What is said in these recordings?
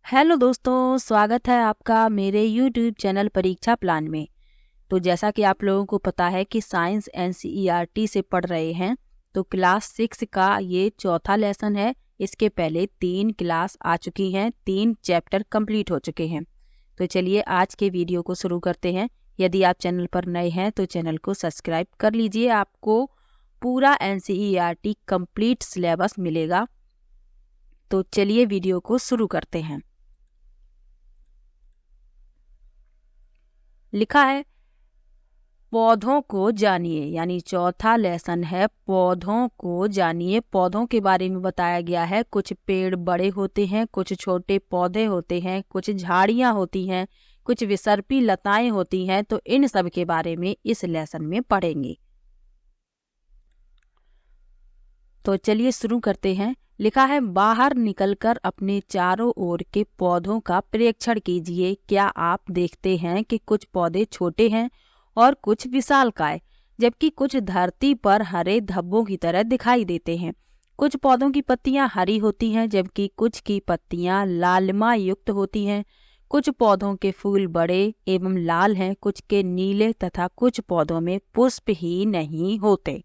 Hello दोस्तों, स्वागत है आपका मेरे यूट्यूब चैनल परीक्षा प्लान में। तो जैसा कि आप लोगों को पता है कि साइंस एनसीईआरटी से पढ़ रहे हैं, तो क्लास 6 का ये चौथा लेसन है। इसके पहले 3 क्लास आ चुकी हैं, 3 चैप्टर कंप्लीट हो चुके हैं। तो चलिए आज के वीडियो को शुरू करते हैं। यदि आप चैनल पर नए हैं तो चैनल को सब्सक्राइब कर लीजिए, आपको पूरा एनसीईआरटी कंप्लीट सिलेबस मिलेगा। तो चलिए वीडियो को शुरू करते हैं। लिखा है पौधों को जानिए, यानी चौथा लेसन है पौधों को जानिए। पौधों के बारे में बताया गया है। कुछ पेड़ बड़े होते हैं, कुछ छोटे पौधे होते हैं, कुछ झाड़ियां होती हैं, कुछ विसर्पी लताएं होती हैं। तो इन सब के बारे में इस लेसन में पढ़ेंगे। तो चलिए शुरू करते हैं। लिखा है बाहर निकलकर अपने चारों ओर के पौधों का प्रेक्षण कीजिए। क्या आप देखते हैं कि कुछ पौधे छोटे हैं और कुछ विशालकाय, जबकि कुछ धरती पर हरे धब्बों की तरह दिखाई देते हैं। कुछ पौधों की पत्तियां हरी होती हैं, जबकि कुछ की पत्तियां लालिमा युक्त होती हैं। कुछ पौधों के फूल बड़े एवं लाल हैं, कुछ के नीले तथा कुछ पौधों में पुष्प ही नहीं होते।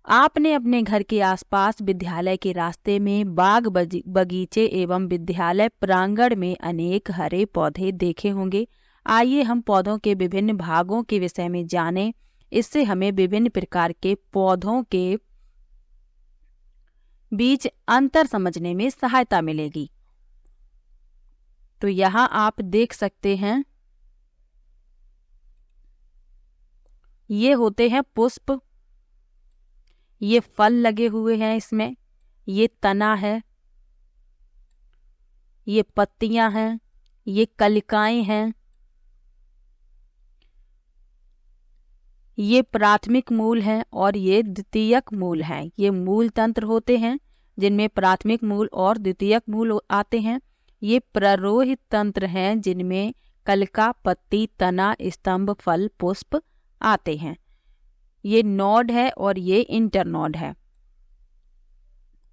आपने अपने घर के आसपास, विद्यालय के रास्ते में, बाग बगीचे एवं विद्यालय प्रांगण में अनेक हरे पौधे देखे होंगे। आइए हम पौधों के विभिन्न भागों के विषय में जानें। इससे हमें विभिन्न प्रकार के पौधों के बीच अंतर समझने में सहायता मिलेगी। तो यहाँ आप देख सकते हैं, ये होते हैं पुष्प, ये फल लगे हुए हैं इसमें, ये तना है, ये पत्तियां हैं, ये कलिकाएं हैं, ये प्राथमिक मूल हैं और ये द्वितीयक मूल हैं। ये मूल तंत्र होते हैं जिनमें प्राथमिक मूल और द्वितीयक मूल आते हैं। ये प्ररोहित तंत्र हैं जिनमें कलिका, पत्ती, तना, स्तंभ, फल, पुष्प आते हैं। ये नोड है और ये इंटरनोड है।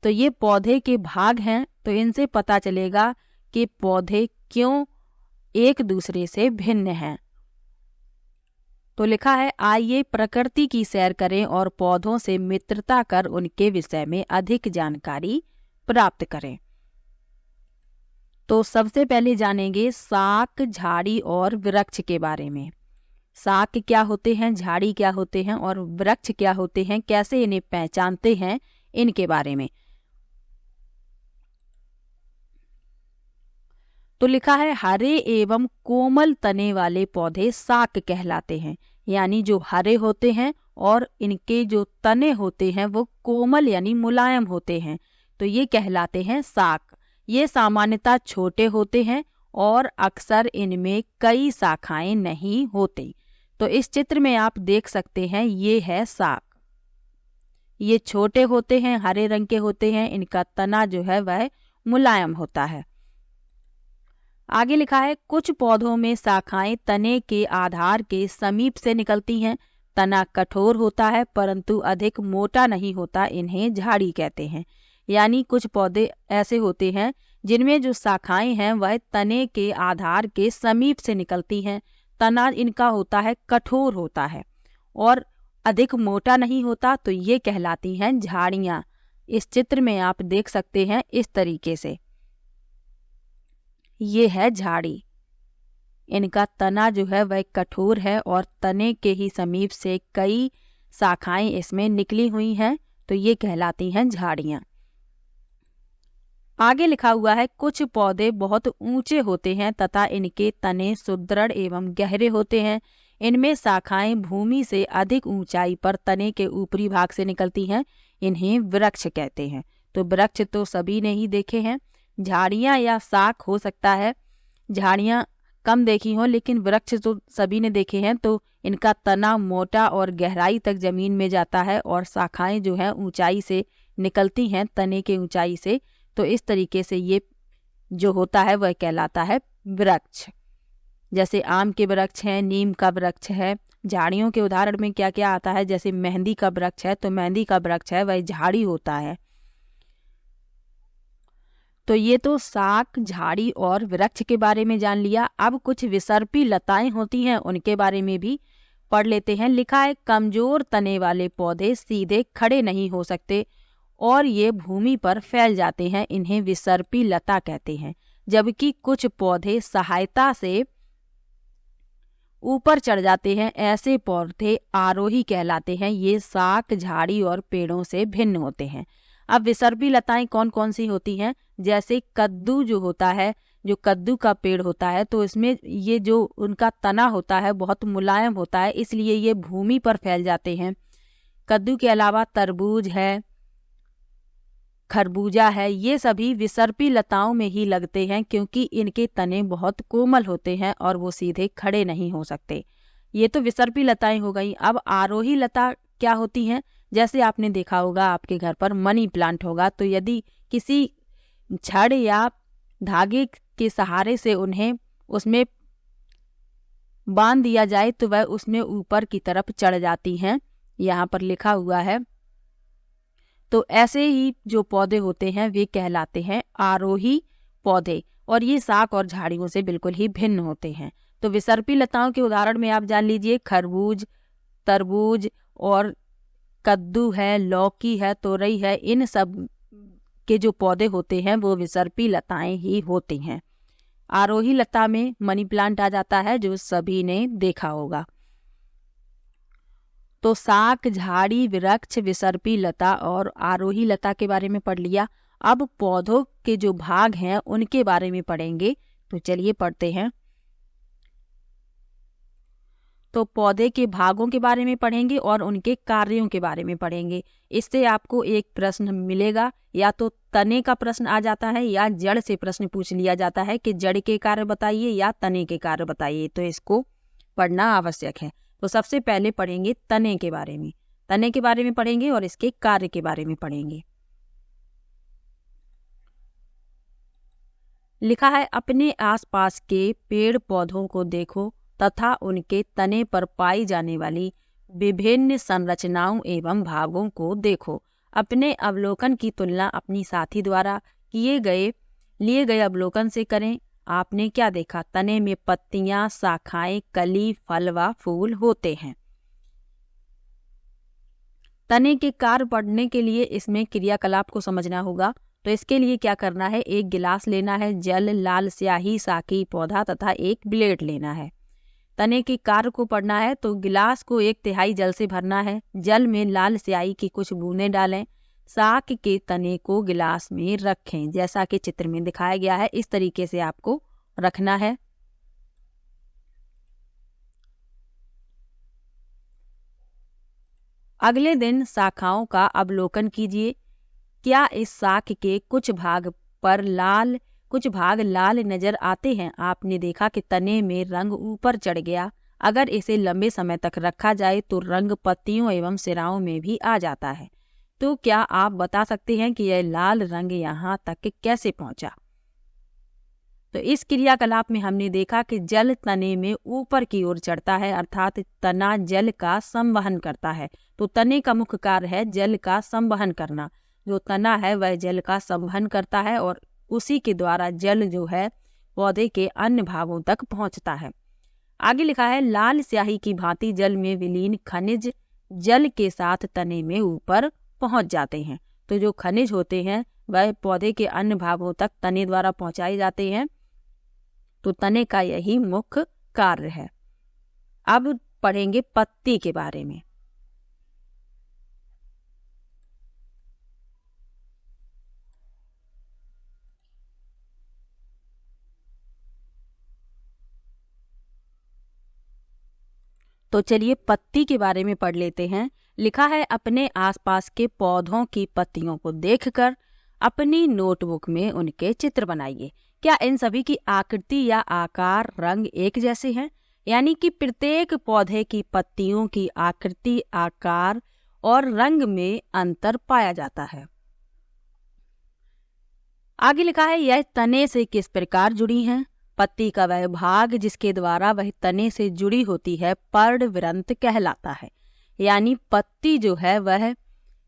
तो ये पौधे के भाग हैं। तो इनसे पता चलेगा कि पौधे क्यों एक दूसरे से भिन्न हैं। तो लिखा है आइए प्रकृति की सैर करें और पौधों से मित्रता कर उनके विषय में अधिक जानकारी प्राप्त करें। तो सबसे पहले जानेंगे शाक, झाड़ी और वृक्ष के बारे में। शाक क्या होते हैं, झाड़ी क्या होते हैं और वृक्ष क्या होते हैं, कैसे इन्हें पहचानते हैं, इनके बारे में। तो लिखा है हरे एवं कोमल तने वाले पौधे शाक कहलाते हैं। यानी जो हरे होते हैं और इनके जो तने होते हैं वो कोमल यानी मुलायम होते हैं, तो ये कहलाते हैं शाक। ये सामान्यतः छोटे होते हैं और अक्सर इनमें कई शाखाएं नहीं होती। तो इस चित्र में आप देख सकते हैं, ये है शाक। ये छोटे होते हैं, हरे रंग के होते हैं, इनका तना जो है वह मुलायम होता है। आगे लिखा है कुछ पौधों में शाखाएं तने के आधार के समीप से निकलती हैं। तना कठोर होता है परंतु अधिक मोटा नहीं होता, इन्हें झाड़ी कहते हैं। यानी कुछ पौधे ऐसे होते हैं जिनमें जो शाखाएं हैं वह तने के आधार के समीप से निकलती हैं। तना इनका होता है कठोर होता है और अधिक मोटा नहीं होता, तो ये कहलाती हैं झाड़ियाँ। इस चित्र में आप देख सकते हैं इस तरीके से, ये है झाड़ी। इनका तना जो है वह कठोर है और तने के ही समीप से कई शाखाएं इसमें निकली हुई हैं, तो ये कहलाती हैं झाड़ियाँ। आगे लिखा हुआ है कुछ पौधे बहुत ऊंचे होते हैं तथा इनके तने सुदृढ़ एवं गहरे होते हैं। इनमें शाखाएं भूमि से अधिक ऊंचाई पर तने के ऊपरी भाग से निकलती हैं, इन्हें वृक्ष कहते हैं। तो वृक्ष तो सभी ने ही देखे हैं, झाड़ियाँ या शाख हो सकता है झाड़ियाँ कम देखी हो, लेकिन वृक्ष तो सभी ने देखे हैं। तो इनका तना मोटा और गहराई तक जमीन में जाता है और शाखाएं जो है ऊंचाई से निकलती हैं, तने के ऊंचाई से। तो इस तरीके से ये जो होता है वह कहलाता है वृक्ष। जैसे आम के वृक्ष हैं, नीम का वृक्ष है। झाड़ियों के उदाहरण में क्या क्या आता है, जैसे मेहंदी का वृक्ष है, तो मेहंदी का वृक्ष है वह झाड़ी होता है। तो ये तो शाक, झाड़ी और वृक्ष के बारे में जान लिया। अब कुछ विसर्पी लताएं होती हैं, उनके बारे में भी पढ़ लेते हैं। लिखा है, कमजोर तने वाले पौधे सीधे खड़े नहीं हो सकते और ये भूमि पर फैल जाते हैं, इन्हें विसर्पी लता कहते हैं। जबकि कुछ पौधे सहायता से ऊपर चढ़ जाते हैं, ऐसे पौधे आरोही कहलाते हैं। ये शाक, झाड़ी और पेड़ों से भिन्न होते हैं। अब विसर्पी लताएं कौन कौन सी होती हैं? जैसे कद्दू जो होता है, जो कद्दू का पेड़ होता है, तो इसमें ये जो उनका तना होता है बहुत मुलायम होता है, इसलिए ये भूमि पर फैल जाते हैं। कद्दू के अलावा तरबूज है, खरबूजा है, ये सभी विसर्पी लताओं में ही लगते हैं क्योंकि इनके तने बहुत कोमल होते हैं और वो सीधे खड़े नहीं हो सकते। ये तो विसर्पी लताएं हो गई। अब आरोही लता क्या होती हैं? जैसे आपने देखा होगा आपके घर पर मनी प्लांट होगा, तो यदि किसी छड़ या धागे के सहारे से उन्हें उसमें बांध दिया जाए तो वह उसमें ऊपर की तरफ चढ़ जाती हैं, यहाँ पर लिखा हुआ है। तो ऐसे ही जो पौधे होते हैं वे कहलाते हैं आरोही पौधे, और ये शाक और झाड़ियों से बिल्कुल ही भिन्न होते हैं। तो विसर्पी लताओं के उदाहरण में आप जान लीजिए, खरबूज, तरबूज और कद्दू है, लौकी है, तोरई है, इन सब के जो पौधे होते हैं वो विसर्पी लताएं ही होती हैं। आरोही लता में मनी प्लांट आ जाता है, जो सभी ने देखा होगा। तो शाक, झाड़ी, वृक्ष, विसर्पी लता और आरोही लता के बारे में पढ़ लिया। अब पौधों के जो भाग हैं उनके बारे में पढ़ेंगे, तो चलिए पढ़ते हैं। तो पौधे के भागों के बारे में पढ़ेंगे और उनके कार्यों के बारे में पढ़ेंगे। इससे आपको एक प्रश्न मिलेगा, या तो तने का प्रश्न आ जाता है या जड़ से प्रश्न पूछ लिया जाता है कि जड़ के कार्य बताइए या तने के कार्य बताइए, तो इसको पढ़ना आवश्यक है। तो सबसे पहले पढ़ेंगे तने के बारे में। तने के बारे में पढ़ेंगे और इसके कार्य के बारे में पढ़ेंगे। लिखा है, अपने आसपास के पेड़ पौधों को देखो तथा उनके तने पर पाई जाने वाली विभिन्न संरचनाओं एवं भागों को देखो। अपने अवलोकन की तुलना अपनी साथी द्वारा लिए गए अवलोकन से करें। आपने क्या देखा? तने में पत्तियां, शाखाएं, कली, फल व फूल होते हैं। तने के कार्य पढ़ने के लिए इसमें क्रियाकलाप को समझना होगा। तो इसके लिए क्या करना है? एक गिलास लेना है, जल, लाल स्याही, साकी, पौधा तथा एक ब्लेड लेना है। तने के कार्य को पढ़ना है तो गिलास को 1/3 जल से भरना है। जल में लाल स्याही की कुछ बूंदें डालें। शाक के तने को गिलास में रखें, जैसा कि चित्र में दिखाया गया है, इस तरीके से आपको रखना है। अगले दिन शाखाओं का अवलोकन कीजिए। क्या इस शाख के कुछ भाग लाल नजर आते हैं? आपने देखा कि तने में रंग ऊपर चढ़ गया। अगर इसे लंबे समय तक रखा जाए तो रंग पत्तियों एवं सिराओं में भी आ जाता है। तो क्या आप बता सकते हैं कि यह लाल रंग यहाँ तक कैसे पहुंचा? तो इस क्रियाकलाप में हमने देखा कि जल तने में ऊपर की ओर चढ़ता है, अर्थात तना जल का संवहन करता है। तो तने का मुख्य कार्य है जल का संवहन करना। जो तना है वह जल का संवहन करता है और उसी के द्वारा जल जो है पौधे के अन्य भागों तक पहुंचता है। आगे लिखा है, लाल स्याही की भांति जल में विलीन खनिज जल के साथ तने में ऊपर पहुंच जाते हैं। तो जो खनिज होते हैं वह पौधे के अन्य भागों तक तने द्वारा पहुंचाए जाते हैं। तो तने का यही मुख्य कार्य है। अब पढ़ेंगे पत्ती के बारे में। तो चलिए पत्ती के बारे में पढ़ लेते हैं। लिखा है, अपने आसपास के पौधों की पत्तियों को देखकर अपनी नोटबुक में उनके चित्र बनाइए। क्या इन सभी की आकृति या आकार, रंग एक जैसे हैं? यानी कि प्रत्येक पौधे की पत्तियों की आकृति, आकार और रंग में अंतर पाया जाता है। आगे लिखा है, यह तने से किस प्रकार जुड़ी हैं? पत्ती का वह भाग जिसके द्वारा वह तने से जुड़ी होती है पर्णवृंत कहलाता है। यानी पत्ती जो है वह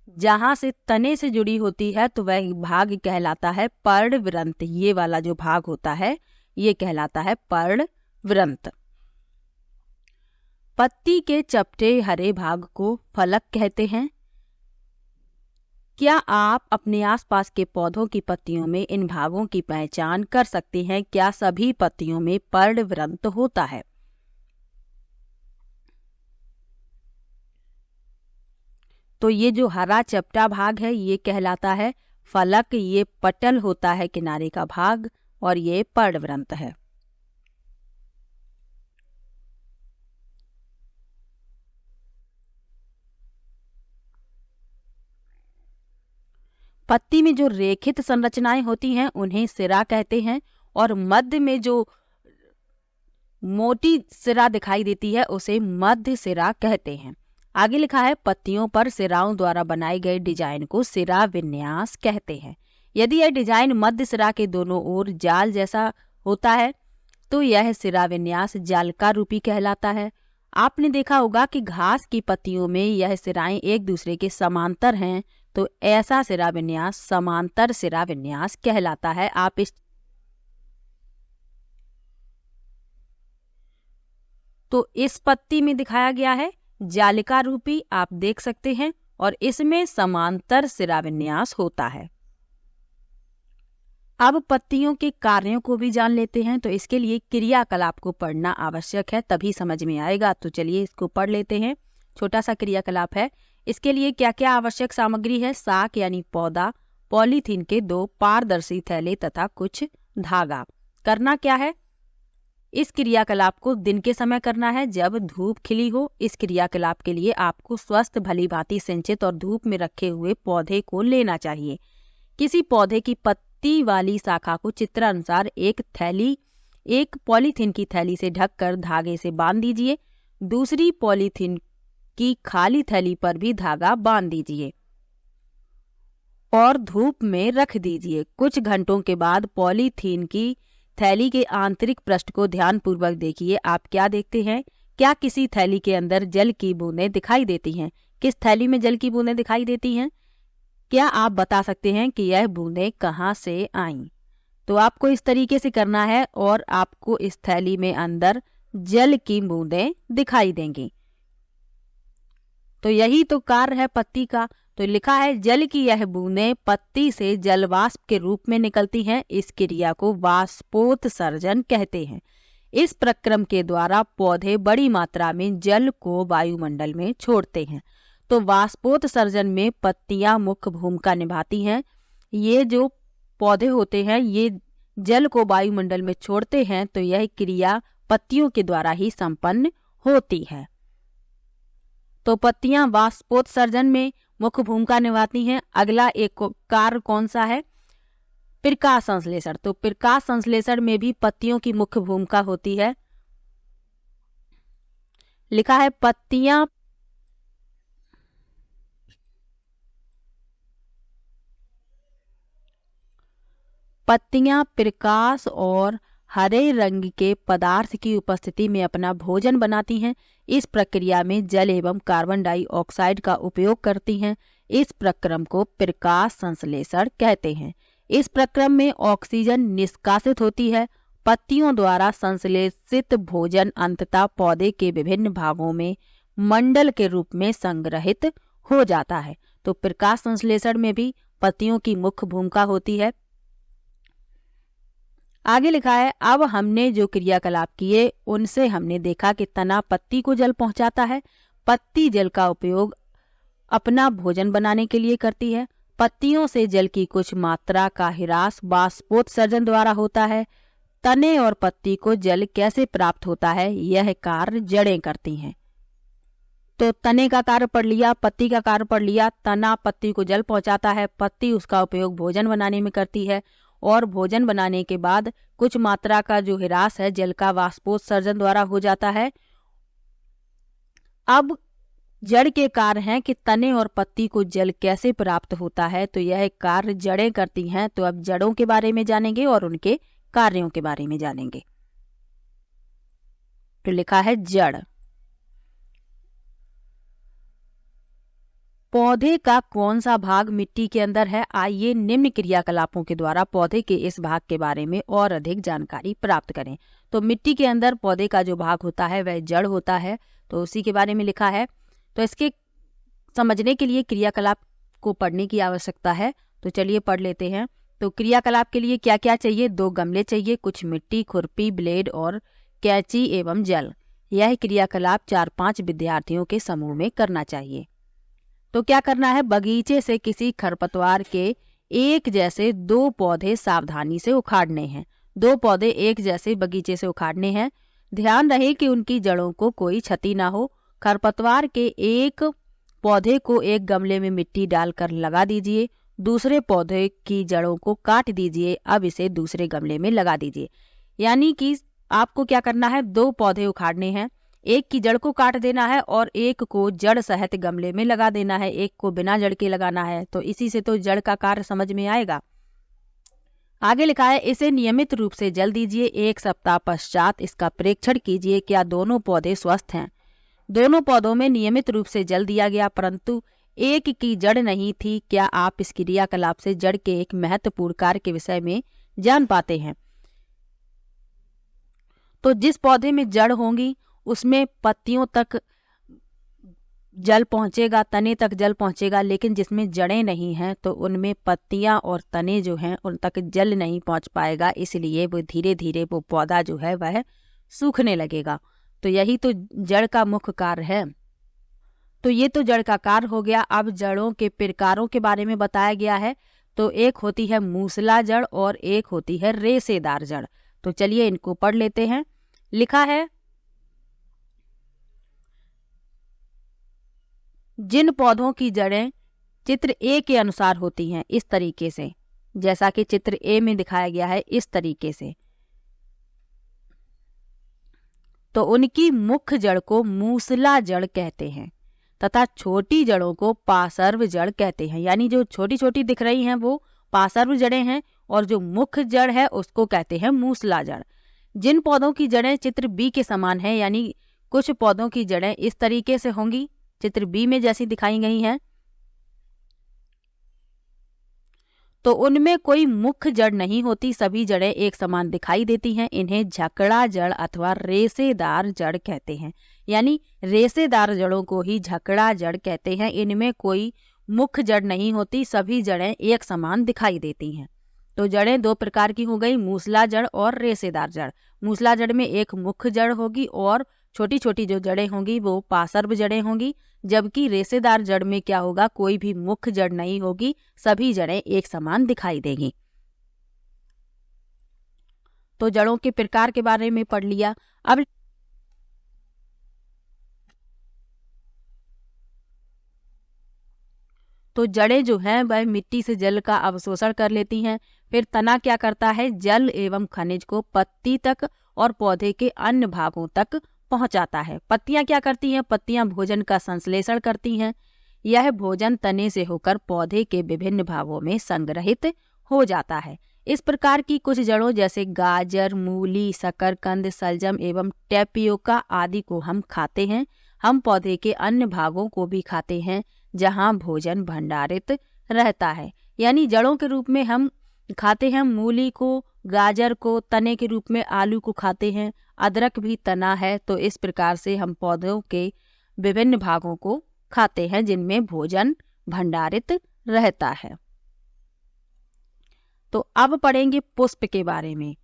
जहां से तने से जुड़ी होती है तो वह भाग कहलाता है पर्णवृंत। ये वाला जो भाग होता है ये कहलाता है पर्णवृंत। पत्ती के चपटे हरे भाग को फलक कहते हैं। क्या आप अपने आसपास के पौधों की पत्तियों में इन भागों की पहचान कर सकते हैं? क्या सभी पत्तियों में पर्णवृंत होता है? तो ये जो हरा चपटा भाग है ये कहलाता है फलक, ये पटल होता है किनारे का भाग, और ये पर्णवृंत है। पत्ती में जो रेखित संरचनाएं होती हैं उन्हें सिरा कहते हैं, और मध्य में जो मोटी सिरा दिखाई देती है उसे मध्य सिरा कहते हैं। आगे लिखा है पत्तियों पर सिराओं द्वारा बनाए गए डिजाइन को सिरा विन्यास कहते हैं। यदि यह डिजाइन मध्य सिरा के दोनों ओर जाल जैसा होता है तो यह सिरा विन्यास जालका रूपी कहलाता है। आपने देखा होगा कि घास की पत्तियों में यह सिराएं एक दूसरे के समांतर हैं, तो ऐसा सिरा विन्यास समांतर सिरा विन्यास कहलाता है। इस पत्ती में दिखाया गया है जालिका रूपी, आप देख सकते हैं, और इसमें समांतर सिरा विन्यास होता है। अब पत्तियों के कार्यों को भी जान लेते हैं, तो इसके लिए क्रियाकलाप को पढ़ना आवश्यक है, तभी समझ में आएगा। तो चलिए इसको पढ़ लेते हैं। छोटा सा क्रियाकलाप है। इसके लिए क्या क्या आवश्यक सामग्री है? साक यानी पौधा, पॉलीथीन के 2 पारदर्शी थैले तथा कुछ धागा। करना क्या है? इस क्रियाकलाप को दिन के समय करना है जब धूप खिली हो। इस क्रियाकलाप के लिए आपको स्वस्थ भली भांति सिंचित और धूप में रखे हुए पौधे को लेना चाहिए। किसी पौधे की पत्ती वाली शाखा को चित्रानुसार एक पॉलीथीन की थैली से ढककर धागे से बांध दीजिए। दूसरी पॉलीथीन की खाली थैली पर भी धागा बांध दीजिए और धूप में रख दीजिए। कुछ घंटों के बाद पॉलीथीन की थैली के आंतरिक पृष्ठ को ध्यानपूर्वक देखिए। आप क्या देखते हैं? क्या किसी थैली के अंदर जल की बूंदें दिखाई देती हैं? किस थैली में जल की बूंदें दिखाई देती हैं? क्या आप बता सकते हैं कि यह बूंदें कहाँ से आईं? तो आपको इस तरीके से करना है और आपको इस थैली में अंदर जल की बूंदें दिखाई देंगी। तो यही तो कार्य है पत्ती का। तो लिखा है जल की यह बूंदें पत्ती से जलवाष्प के रूप में निकलती हैं। इस क्रिया को वाष्पोत्सर्जन कहते हैं। इस प्रक्रम के द्वारा पौधे बड़ी मात्रा में जल को वायुमंडल में छोड़ते हैं। तो वाष्पोत्सर्जन में पत्तियां मुख्य भूमिका निभाती हैं। ये जो पौधे होते हैं ये जल को वायुमंडल में छोड़ते हैं, तो यह क्रिया पत्तियों के द्वारा ही संपन्न होती है। तो पत्तियां वाष्पोत्सर्जन में मुख्य भूमिका निभाती हैं। अगला एक कार्य कौन सा है? प्रकाश संश्लेषण। तो प्रकाश संश्लेषण में भी पत्तियों की मुख्य भूमिका होती है। लिखा है पत्तियां प्रकाश और हरे रंग के पदार्थ की उपस्थिति में अपना भोजन बनाती हैं। इस प्रक्रिया में जल एवं कार्बन डाइऑक्साइड का उपयोग करती हैं। इस प्रक्रम को प्रकाश संश्लेषण कहते हैं। इस प्रक्रम में ऑक्सीजन निष्कासित होती है। पत्तियों द्वारा संश्लेषित भोजन अंततः पौधे के विभिन्न भागों में मंडल के रूप में संग्रहित हो जाता है। तो प्रकाश संश्लेषण में भी पत्तियों की मुख्य भूमिका होती है। आगे लिखा है अब हमने जो क्रियाकलाप किए उनसे हमने देखा कि तना पत्ती को जल पहुंचाता है। पत्ती जल का उपयोग अपना भोजन बनाने के लिए करती है। पत्तियों से जल की कुछ मात्रा का ह्रास वाष्पोत्सर्जन द्वारा होता है। तने और पत्ती को जल कैसे प्राप्त होता है? यह कार्य जड़ें करती हैं। तो तने का कार्य पढ़ लिया, पत्ती का कार्य पढ़ लिया। तना पत्ती को जल पहुंचाता है, पत्ती उसका उपयोग भोजन बनाने में करती है, और भोजन बनाने के बाद कुछ मात्रा का जो ह्रास है जल का वाष्पोत्सर्जन द्वारा हो जाता है। अब जड़ के कार्य हैं कि तने और पत्ती को जल कैसे प्राप्त होता है, तो यह कार्य जड़ें करती हैं। तो अब जड़ों के बारे में जानेंगे और उनके कार्यों के बारे में जानेंगे। तो लिखा है जड़। पौधे का कौन सा भाग मिट्टी के अंदर है? आइए निम्न क्रियाकलापों के द्वारा पौधे के इस भाग के बारे में और अधिक जानकारी प्राप्त करें। तो मिट्टी के अंदर पौधे का जो भाग होता है वह जड़ होता है, तो उसी के बारे में लिखा है। तो इसके समझने के लिए क्रियाकलाप को पढ़ने की आवश्यकता है, तो चलिए पढ़ लेते हैं। तो क्रियाकलाप के लिए क्या क्या चाहिए? 2 गमले चाहिए, कुछ मिट्टी, खुरपी, ब्लेड और कैंची एवं जल। यह क्रियाकलाप 4-5 विद्यार्थियों के समूह में करना चाहिए। तो क्या करना है? बगीचे से किसी खरपतवार के एक जैसे 2 पौधे सावधानी से उखाड़ने हैं। 2 पौधे एक जैसे बगीचे से उखाड़ने हैं। ध्यान रहे कि उनकी जड़ों को कोई क्षति ना हो। खरपतवार के एक पौधे को एक गमले में मिट्टी डालकर लगा दीजिए, दूसरे पौधे की जड़ों को काट दीजिए। अब इसे दूसरे गमले में लगा दीजिए। यानी कि आपको क्या करना है? 2 पौधे उखाड़ने हैं, एक की जड़ को काट देना है और एक को जड़ सहित गमले में लगा देना है, एक को बिना जड़ के लगाना है। तो इसी से तो जड़ का कार्य समझ में आएगा। आगे लिखा है, इसे नियमित रूप से जल दीजिए। 1 सप्ताह पश्चात इसका परीक्षण कीजिए, क्या दोनों पौधे स्वस्थ हैं। दोनों पौधों में नियमित रूप से जल दिया गया, परंतु एक की जड़ नहीं थी। क्या आप इस क्रियाकलाप से जड़ के एक महत्वपूर्ण कार्य के विषय में जान पाते हैं? तो जिस पौधे में जड़ होंगी उसमें पत्तियों तक जल पहुंचेगा, तने तक जल पहुंचेगा, लेकिन जिसमें जड़ें नहीं हैं तो उनमें पत्तियां और तने जो हैं उन तक जल नहीं पहुंच पाएगा, इसलिए वो धीरे धीरे वो पौधा जो है वह सूखने लगेगा। तो यही तो जड़ का मुख्य कार्य है। तो ये तो जड़ का कार्य हो गया। अब जड़ों के प्रकारों के बारे में बताया गया है। तो एक होती है मूसला जड़ और एक होती है रेशेदार जड़। तो चलिए इनको पढ़ लेते हैं। लिखा है, जिन पौधों की जड़ें चित्र ए के अनुसार होती हैं, इस तरीके से, जैसा कि चित्र ए में दिखाया गया है इस तरीके से, तो उनकी मुख्य जड़ को मूसला जड़ कहते हैं तथा छोटी जड़ों को पार्श्व जड़ कहते हैं। यानी जो छोटी छोटी दिख रही हैं वो पार्श्व जड़ें हैं और जो मुख्य जड़ है उसको कहते हैं मूसला जड़। जिन पौधों की जड़ें चित्र बी के समान है, यानी कुछ पौधों की जड़ें इस तरीके से होंगी चित्र बी में जैसी दिखाई गई हैं, तो उनमें कोई मुख्य जड़ नहीं होती, सभी जड़ें एक समान दिखाई देती हैं। इन्हें झकड़ा जड़ अथवा रेशेदार जड़ कहते हैं। यानी रेशेदार जड़ों को ही झकड़ा जड़ कहते हैं। इनमें कोई मुख्य जड़ नहीं होती, सभी जड़ें एक समान दिखाई देती हैं। तो जड़ें 2 प्रकार की हो गई, मूसला जड़ और रेशेदार जड़। मूसला जड़ में एक मुख्य जड़ होगी और छोटी छोटी जो जड़ें होंगी वो पार्श्व जड़ें होंगी, जबकि रेशेदार जड़ में क्या होगा? कोई भी मुख्य जड़ नहीं होगी, सभी जड़ें एक समान दिखाई देंगी। तो जड़ों के प्रकार के बारे में पढ़ लिया। अब तो जड़ें जो हैं वह मिट्टी से जल का अवशोषण कर लेती हैं। फिर तना क्या करता है? जल एवं खनिज को पत्ती तक और पौधे के अन्य भागों तक पहुंचाता है। पत्तियां क्या करती हैं? पत्तियां भोजन का संश्लेषण करती हैं। यह भोजन तने से होकर पौधे के विभिन्न भागों में संग्रहित हो जाता है। इस प्रकार की कुछ जड़ों जैसे गाजर, मूली, शकरकंद, सलजम एवं टेपियोका आदि को हम खाते हैं। हम पौधे के अन्य भागों को भी खाते हैं जहां भोजन भंडारित रहता है। यानी जड़ों के रूप में हम खाते हैं मूली को, गाजर को, तने के रूप में आलू को खाते हैं, अदरक भी तना है। तो इस प्रकार से हम पौधों के विभिन्न भागों को खाते हैं जिनमें भोजन भंडारित रहता है। तो अब पढ़ेंगे पुष्प के बारे में।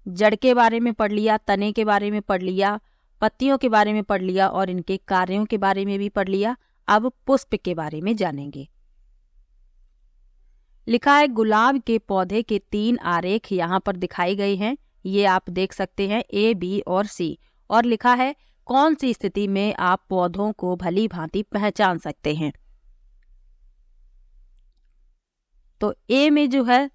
जड़ के बारे में पढ़ लिया, तने के बारे में पढ़ लिया, पत्तियों के बारे में पढ़ लिया और इनके कार्यों के बारे में भी पढ़ लिया। अब पुष्प के बारे में जानेंगे। लिखा है, गुलाब के पौधे के 3 आरेख यहाँ पर दिखाई गए हैं, ये आप देख सकते हैं A, B और C। और लिखा है कौन सी स्थिति में आप पौधों को भली भांति पहचान सकते हैं। तो A में जो है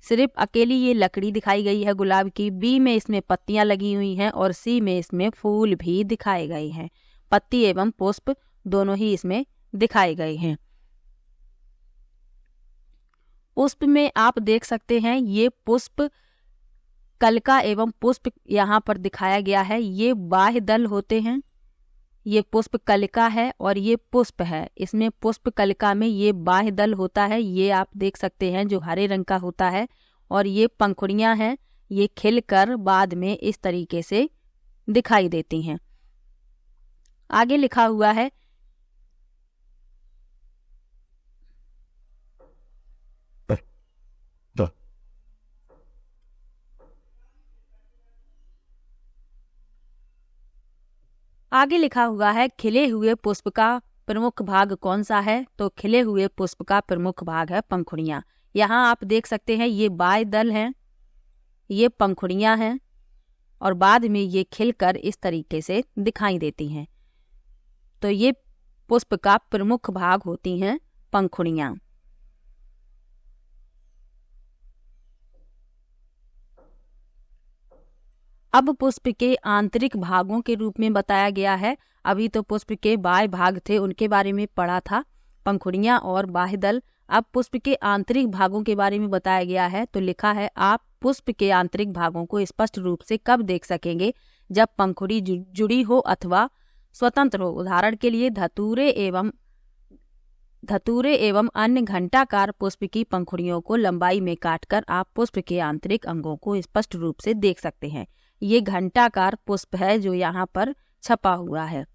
सिर्फ अकेली ये लकड़ी दिखाई गई है गुलाब की, B में इसमें पत्तियां लगी हुई हैं और C में इसमें फूल भी दिखाए गए हैं। पत्ती एवं पुष्प दोनों ही इसमें दिखाए गए हैं। पुष्प में आप देख सकते हैं ये पुष्प कलिका एवं पुष्प यहाँ पर दिखाया गया है। ये बाह्य दल होते हैं, ये पुष्प कलिका है और ये पुष्प है। इसमें पुष्प कलिका में ये बाह्य दल होता है, ये आप देख सकते हैं जो हरे रंग का होता है, और ये पंखुड़ियां हैं, ये खिलकर बाद में इस तरीके से दिखाई देती हैं। आगे लिखा हुआ है खिले हुए पुष्प का प्रमुख भाग कौन सा है? तो खिले हुए पुष्प का प्रमुख भाग है पंखुड़ियां। यहाँ आप देख सकते हैं ये बाह्य दल हैं, ये पंखुड़ियां हैं, और बाद में ये खिलकर इस तरीके से दिखाई देती हैं। तो ये पुष्प का प्रमुख भाग होती हैं पंखुड़ियां। अब पुष्प के आंतरिक भागों के रूप में बताया गया है। अभी तो पुष्प के बाह्य भाग थे, उनके बारे में पढ़ा था, पंखुड़ियां और बाह्य दल। अब पुष्प के आंतरिक भागों के बारे में बताया गया है। तो लिखा है आप पुष्प के आंतरिक भागों को स्पष्ट रूप से कब देख सकेंगे? जब पंखुड़ी जुड़ी हो अथवा स्वतंत्र हो। उदाहरण के लिए धतूरे एवं अन्य घंटाकार पुष्प की पंखुड़ियों को लंबाई में काटकर आप पुष्प के आंतरिक अंगों को स्पष्ट रूप से देख सकते हैं। ये घंटाकार पुष्प है जो यहाँ पर छपा हुआ है।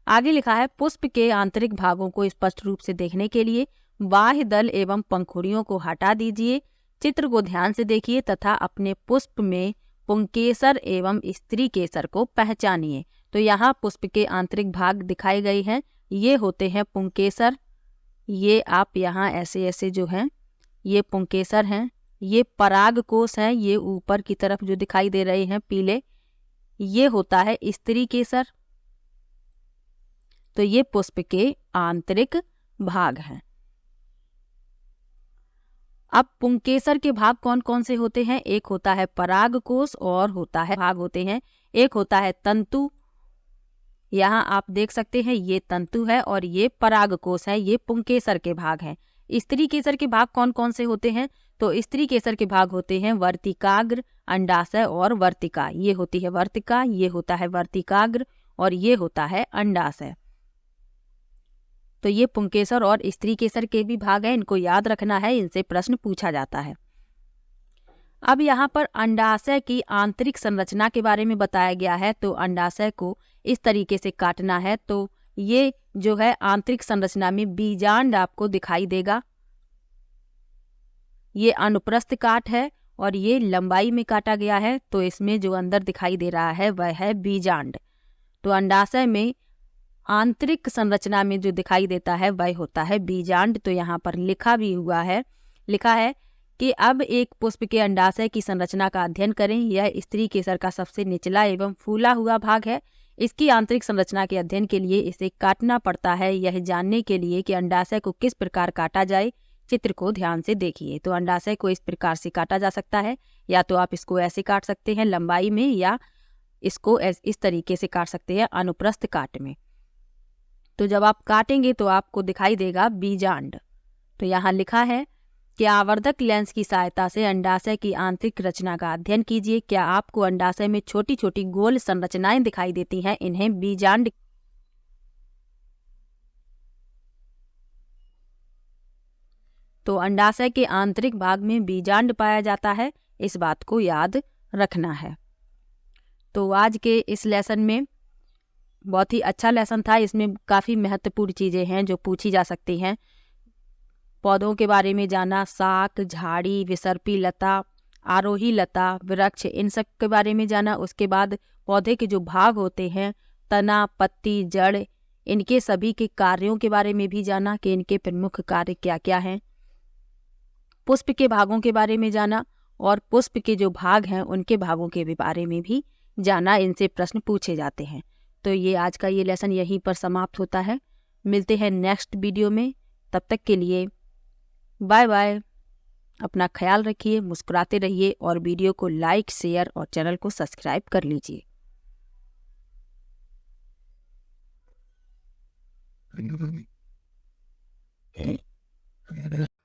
आगे लिखा है पुष्प के आंतरिक भागों को स्पष्ट रूप से देखने के लिए बाह्य दल एवं पंखुड़ियों को हटा दीजिए। चित्र को ध्यान से देखिए तथा अपने पुष्प में पुंकेसर एवं स्त्री केसर को पहचानिए। तो यहाँ पुष्प के आंतरिक भाग दिखाए गए हैं, ये होते हैं पुंकेसर। ये आप यहाँ ऐसे ऐसे जो हैं ये पुंकेसर हैं। ये परागकोश हैं, ये ऊपर की तरफ जो दिखाई दे रहे हैं पीले, ये होता है स्त्री केसर। तो ये पुष्प के आंतरिक भाग हैं। अब पुंकेसर के भाग कौन कौन से होते हैं? एक होता है परागकोश और होते हैं एक होता है तंतु। यहाँ आप देख सकते हैं ये तंतु है और ये परागकोश है, ये पुंकेसर के भाग हैं। स्त्री केसर के भाग कौन कौन से होते हैं? तो स्त्री केसर के भाग होते हैं वर्तिकाग्र, अंडाशय और वर्तिका। ये होती है वर्तिका, ये होता है वर्तिकाग्र और ये होता है अंडाशय। तो ये पुंकेसर और स्त्री केसर के भी भाग हैं, इनको याद रखना है, इनसे प्रश्न पूछा जाता है। अब यहाँ पर अंडाशय की आंतरिक संरचना के बारे में बताया गया है। तो अंडाशय को इस तरीके से काटना है। तो ये जो है आंतरिक संरचना में बीजांड आपको दिखाई देगा। ये अनुप्रस्थ काट है और ये लंबाई में काटा गया है। तो इसमें जो अंदर दिखाई दे रहा है वह है बीजांड। तो अंडाशय में आंतरिक संरचना में जो दिखाई देता है वह होता है बीजांड। तो यहाँ पर लिखा है कि अब एक पुष्प के अंडाशय की संरचना का अध्ययन करें। यह स्त्री केसर का सबसे निचला एवं फूला हुआ भाग है। इसकी आंतरिक संरचना के अध्ययन के लिए इसे काटना पड़ता है। यह जानने के लिए कि अंडाशय को किस प्रकार काटा जाए, चित्र को ध्यान से देखिए। तो अंडाशय को इस प्रकार से काटा जा सकता है, या तो आप इसको ऐसे काट सकते हैं लंबाई में, या इसको इस तरीके से काट सकते हैं अनुप्रस्थ काट में। तो जब आप काटेंगे तो आपको दिखाई देगा बीजांड। तो यहाँ लिखा है कि आवर्धक लेंस की सहायता से अंडाशय की आंतरिक रचना का अध्ययन कीजिए। क्या आपको अंडाशय में छोटी छोटी गोल संरचनाएं दिखाई देती हैं? इन्हें बीजांड। तो अंडाशय के आंतरिक भाग में बीजांड पाया जाता है, इस बात को याद रखना है। तो आज के इस लेसन में बहुत ही अच्छा लेसन था। इसमें काफ़ी महत्वपूर्ण चीज़ें हैं जो पूछी जा सकती हैं। पौधों के बारे में जाना, शाक, झाड़ी, विसर्पी लता, आरोही लता, वृक्ष, इन सब के बारे में जाना। उसके बाद पौधे के जो भाग होते हैं, तना, पत्ती, जड़, इनके सभी के कार्यों के बारे में भी जाना कि इनके प्रमुख कार्य क्या क्या हैं। पुष्प के भागों के बारे में जाना और पुष्प के जो भाग हैं उनके भागों के बारे में भी जाना। इनसे प्रश्न पूछे जाते हैं। तो ये आज का ये लेसन यहीं पर समाप्त होता है। मिलते हैं नेक्स्ट वीडियो में। तब तक के लिए बाय बाय। अपना ख्याल रखिए, मुस्कुराते रहिए और वीडियो को लाइक, शेयर और चैनल को सब्सक्राइब कर लीजिए।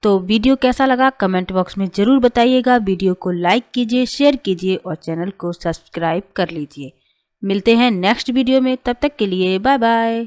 तो वीडियो कैसा लगा कमेंट बॉक्स में ज़रूर बताइएगा। वीडियो को लाइक कीजिए, शेयर कीजिए और चैनल को सब्सक्राइब कर लीजिए। मिलते हैं नेक्स्ट वीडियो में, तब तक के लिए बाय बाय।